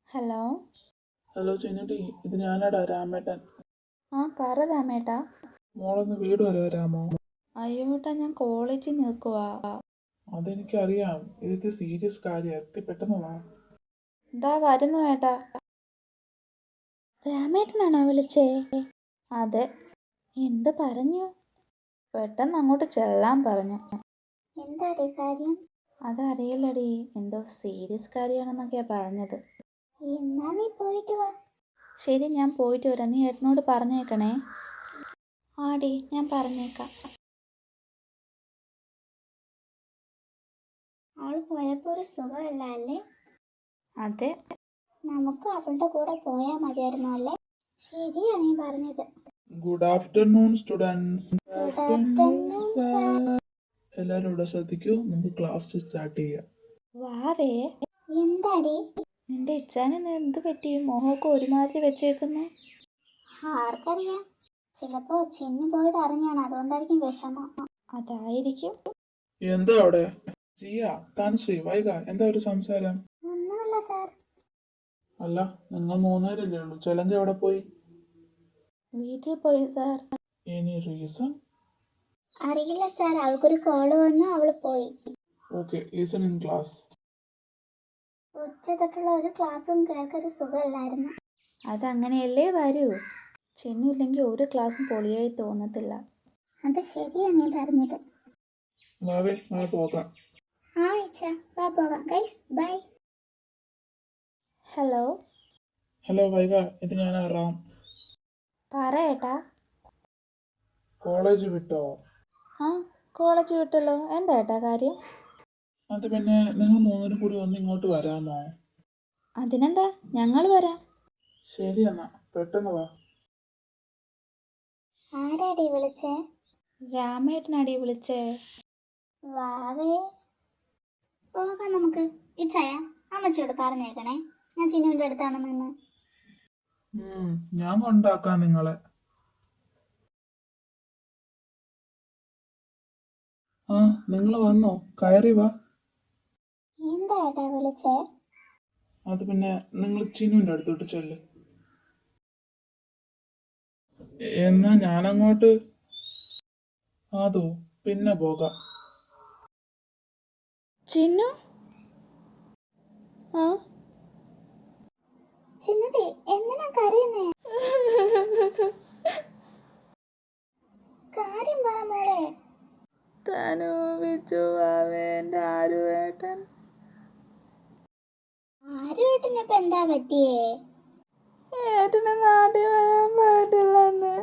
Hello. Hello ചിന്നുട്ടി, ഇത് ഞാനാടാ രാമേട്ടൻ. ആ പറ രാമേട്ടാ. മോളൊന്ന് വീട് വരെ വരാമോ? അയ്യോ ഏട്ടാ, ഞാൻ കോളേജിൽ നിൽക്കുവാ. അതെനിക്കറിയാം, ഇതൊക്കെ സീരിയസ് കാര്യം, എത്തി പെട്ടെന്ന് വാ. ഇതാ വരുന്നു ഏട്ടാ. രാമേട്ടനാണോ വിളിച്ചേ? അതെ. എന്ത് പറഞ്ഞു? പെട്ടെന്ന് അങ്ങോട്ട് ചെല്ലാൻ പറഞ്ഞു. എന്താടി കാര്യം? അതറിയില്ലടി, എന്തോ സീരിയസ് കാര്യമാണെന്നൊക്കെയാ പറഞ്ഞത്. എന്നാ നീ പോയിട്ട് വാ. ശരി, ഞാൻ പോയിട്ട് വരാം. നീ ഏട്ടനോട് പറഞ്ഞേക്കണേ. ആടി, ഞാൻ പറഞ്ഞേക്കാം. അവൾ പോയപ്പോ ഒരു സുഖമല്ല അല്ലേ? അതെ. നമുക്ക് അവളുടെ കൂടെ പോയാൽ മതിയായിരുന്നു അല്ലേ? ശരിയാ നീ പറഞ്ഞത്. Good afternoon students. Good afternoon sir. എല്ലാവരും ഇവിടെ ശ്രദ്ധിക്കൂ, നമുക്ക് ക്ലാസ് സ്റ്റാർട്ട് ചെയ്യാം. വാവേ, എന്താടി? നിന്റെ ഇച്ചാന് എന്ത് പറ്റി? മോഹമൊക്കെ ഒരുമാതിരി വെച്ചേക്കുന്നു. ആർക്കറിയാം, ചിലപ്പോ ചിന്നു പോയത് അറിഞ്ഞാണ്, അതുകൊണ്ടായിരിക്കും വിഷമം. അതായിരിക്കും. എന്താ അവിടെ? ജിയ, താനുശ്രീ, വൈക, എന്താ ഒരു സംസാരം? ഒന്നുമില്ല സാർ. അല്ല, നിങ്ങൾ മൂന്നുപേരല്ലേ ഉള്ളൂ, ചെലങ്ക എവിടെ പോയി? വീട്ടിൽ പോയി സാർ. Any reason? അറിയില്ല സാർ, അവൾക്കൊരു കോള് വന്നു, അവള് പോയി. Okay, listen in class. ഉച്ച തൊട്ടുള്ള ഒരു ക്ലാസ്സും കേൾക്കൊരു സുഖമല്ലായിരുന്നു. അതങ്ങനെയല്ലേ വരൂ. ചെന്നില്ലെങ്കിൽ ഒരു ക്ലാസ്സും പൊളിയായി തോന്നത്തില്ല. അത് ശരിയാ നീ പറഞ്ഞത്. വാവേ, നാളെ പോകാം. ആ ഇച്ച, വാ പോകാം. Guys bye. ഹലോ. ഹലോ വൈക, ഇത് ഞാൻ റാം. പറ ഏട്ടാ. കോളേജ് വിട്ടോ? ആ, കോളേജ് വിട്ടല്ലോ. എന്താ ഏട്ടാ കാര്യം? അത് പിന്നെ നിങ്ങൾ മൂന്നുപേരും കൂടി ഒന്ന് ഇങ്ങോട്ട് വരാമോ? അതിനെന്താ, ഞങ്ങൾ വരാം. ശരി എന്നാ, പെട്ടെന്ന് വാ. ആരാടി വിളിച്ചേ? രാമേട്ടനാടി വിളിച്ചേ. വാവേ, പോകാം നമുക്ക്. ഇച്ചായ, അമ്മച്ചിയോട് പറഞ്ഞേക്കണേ ഞാൻ ചിന്നുവിൻ്റെ അടുത്താണെന്ന്. ഞാൻ കൊണ്ടാക്കാം നിങ്ങളെ. ആ, നിങ്ങൾ വന്നോ? കയറി വാ. എന്താ ഏട്ടാ വിളിച്ചേ? അത് പിന്നെ നിങ്ങൾ ചിന്നുവിൻ്റെ അടുത്തോട്ട് ചെല്ല്. എന്നാ ഞാനങ്ങോട്ട്. അതോ, പിന്നെ പോകാം. ചിന്നു. ആ, ചിന്നുട്ടി എന്തിനാ കരയുന്നേ? കാര്യം പറ മോളെ. തനു, വിച്ചു, വാവേ, എൻ്റെ ആരുവേട്ടൻ. ആരുവേട്ടനിപ്പോ എന്താ പറ്റിയേ? ഏട്ടന് നാട്ടിൽ വരാൻ പറ്റില്ലെന്ന്.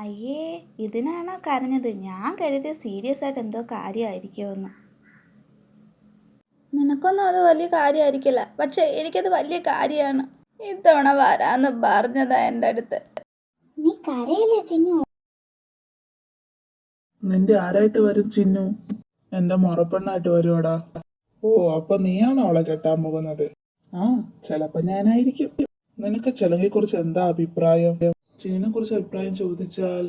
അയ്യേ, ഇതിനാണോ കരഞ്ഞത്? ഞാൻ കരുതിയ സീരിയസ് ആയിട്ട് എന്തോ കാര്യമായിരിക്കുമെന്ന്. നിനക്കൊന്നും അത് വലിയ കാര്യമായിരിക്കില്ല, പക്ഷെ എനിക്കത് വലിയ കാര്യമാണ്. ഇത്തവണ വരാന്ന് പറഞ്ഞതാ എൻ്റെ അടുത്ത്. നീ കരയില്ലേ ചിന്നു? നിന്റെ ആരായിട്ട് വരും ചിന്നു? എന്റെ മുറപ്പെണ്ണായിട്ട് വരുവാടാ. ഓ, അപ്പൊ നീയാണോ അവളെ കെട്ടാൻ പോകുന്നത്? ആ, ചിലപ്പോ ഞാനായിരിക്കും. നിനക്ക് ചിലങ്കയെ കുറിച്ച് എന്താ അഭിപ്രായം? ചിന്നുവിനെ കുറിച്ച് അഭിപ്രായം ചോദിച്ചാൽ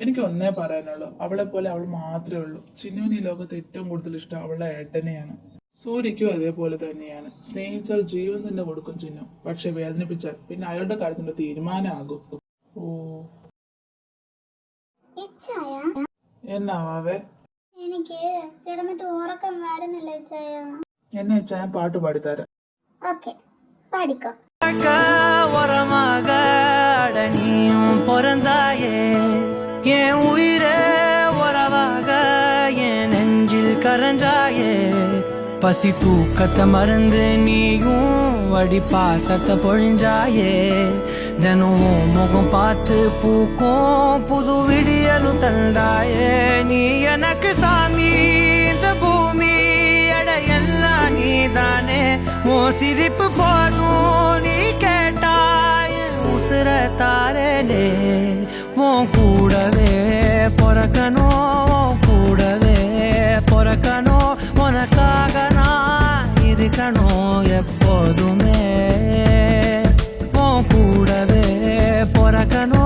എനിക്ക് ഒന്നേ പറയാനുള്ളൂ, അവളെ പോലെ അവൾ മാത്രമേ ഉള്ളൂ. ചിന്നുവിന് ഈ ലോകത്ത് ഏറ്റവും കൂടുതൽ ഇഷ്ടം അവളുടെ ഏട്ടനെയാണ്. സൂര്യയ്ക്കും അതേപോലെ തന്നെയാണ്. സ്നേഹിച്ചാൽ ജീവൻ തന്നെ കൊടുക്കും ചിന്നു, പക്ഷെ വേദനിപ്പിച്ചാൽ പിന്നെ അയാളുടെ കാര്യത്തിന്റെ തീരുമാനമാകും. ഓ, ഇച്ചായ, എന്നാവേ? എനിക്ക് കിടന്നിട്ട് ഉറക്കം വരുന്നില്ല ഇച്ചായ. എന്നെ ഞാൻ പാട്ട് പാടിത്തരാം. ഓക്കെ, പാടിക്കോ. உரமாக அடனியும் பிறந்தாயே என் உயிரே உறவாக என் நெஞ்சில் கரஞ்சாயே பசி தூக்கத்தை மறந்து நீயும் அடி பாசத்தை பொழிஞ்சாயே தினம் முகம் பார்த்து பூக்கும் புது விடியலும் தந்தாயே நீ எனக்கு சாமி இந்த பூமி எல்லாம் நீதானே ஓ சிரிப்பு போதும் நீ கேட்டாய் உசுர தாரலே உன் கூடவே பொறக்கணும் கூடவே பொறக்கணும் உனக்காக நான் இருக்கணும் எப்போதுமே உன் கூடவே பொறக்கணும்